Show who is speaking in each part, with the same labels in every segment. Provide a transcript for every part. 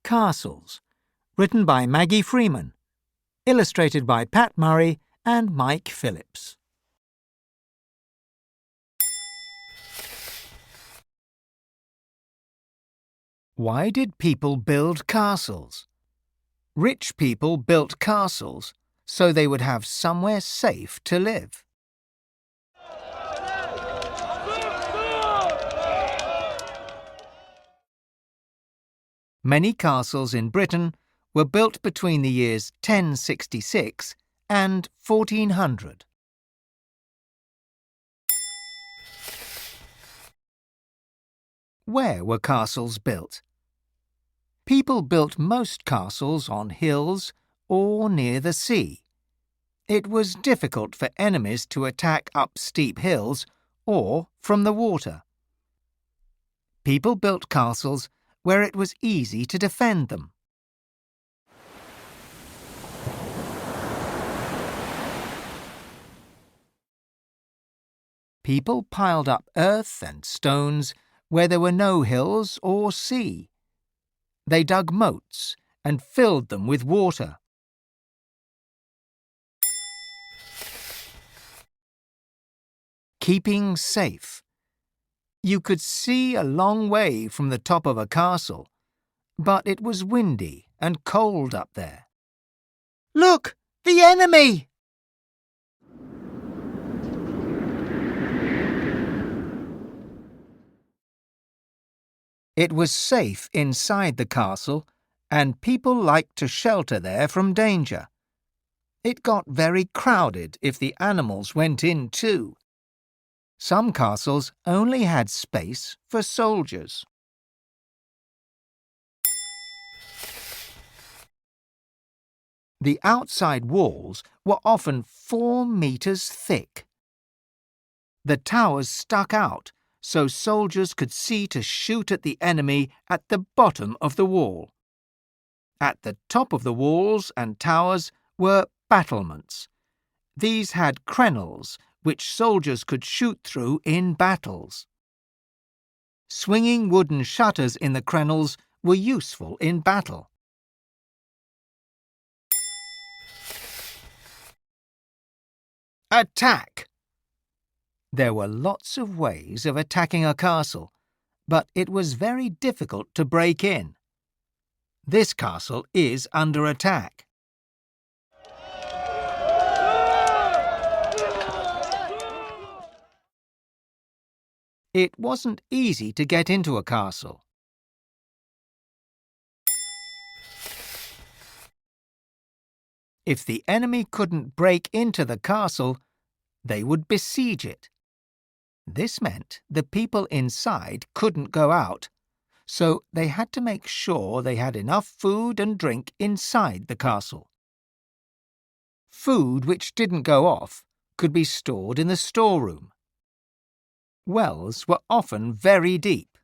Speaker 1: Castles, written by Maggie Freeman, illustrated by Pat Murray and Mike Phillips. Why did people build castles? Rich people built castles so they would have somewhere safe to live. Many castles in Britain were built between the years 1066 and 1400. Where were castles built? People built most castles on hills or near the sea. It was difficult for enemies to attack up steep hills or from the water. People built castles where it was easy to defend them. People piled up earth and stones where there were no hills or sea. They dug moats and filled them with water. Keeping safe. You could see a long way from the top of a castle, but it was windy and cold up there. Look! The enemy! It was safe inside the castle, and people liked to shelter there from danger. It got very crowded if the animals went in too. Some castles only had space for soldiers. The outside walls were often 4 meters thick. The towers stuck out so soldiers could see to shoot at the enemy at the bottom of the wall. At the top of the walls and towers were battlements. These had crenels which soldiers could shoot through in battles. Swinging wooden shutters in the crenels were useful in battle. Attack! There were lots of ways of attacking a castle, but it was very difficult to break in. This castle is under attack. It wasn't easy to get into a castle. If the enemy couldn't break into the castle, they would besiege it. This meant the people inside couldn't go out, so they had to make sure they had enough food and drink inside the castle. Food which didn't go off could be stored in the storeroom. Wells were often very deep.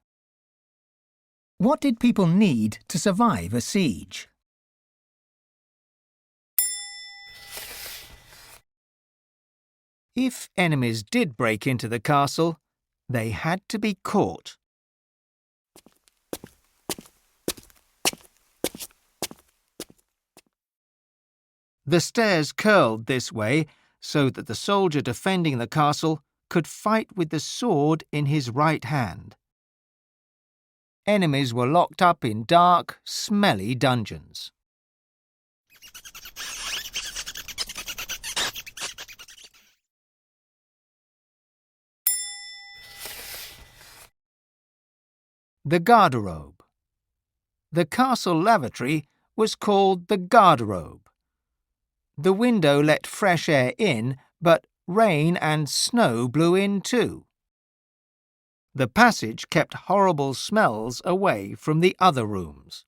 Speaker 1: What did people need to survive a siege? If enemies did break into the castle, they had to be caught. The stairs curled this way so that the soldier defending the castle could fight with the sword in his right hand. Enemies were locked up in dark, smelly dungeons. The garderobe. The castle lavatory was called the garderobe. The window let fresh air in, but rain and snow blew in too. The passage kept horrible smells away from the other rooms.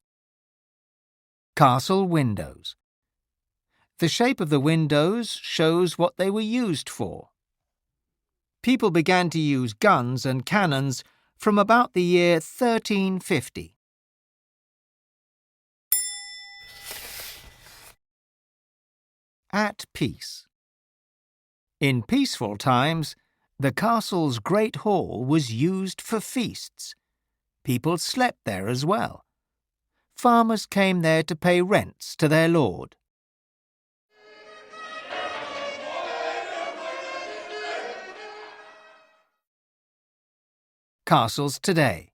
Speaker 1: Castle windows. The shape of the windows shows what they were used for. People began to use guns and cannons from about the year 1350. At peace. In peaceful times, the castle's great hall was used for feasts. People slept there as well. farmers came there to pay rents to their lord. Castles today.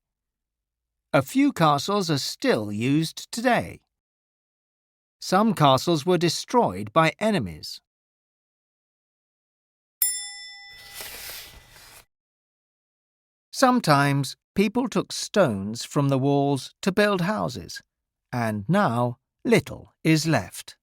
Speaker 1: A few castles are still used today. Some castles were destroyed by enemies. Sometimes people took stones from the walls to build houses, and now little is left.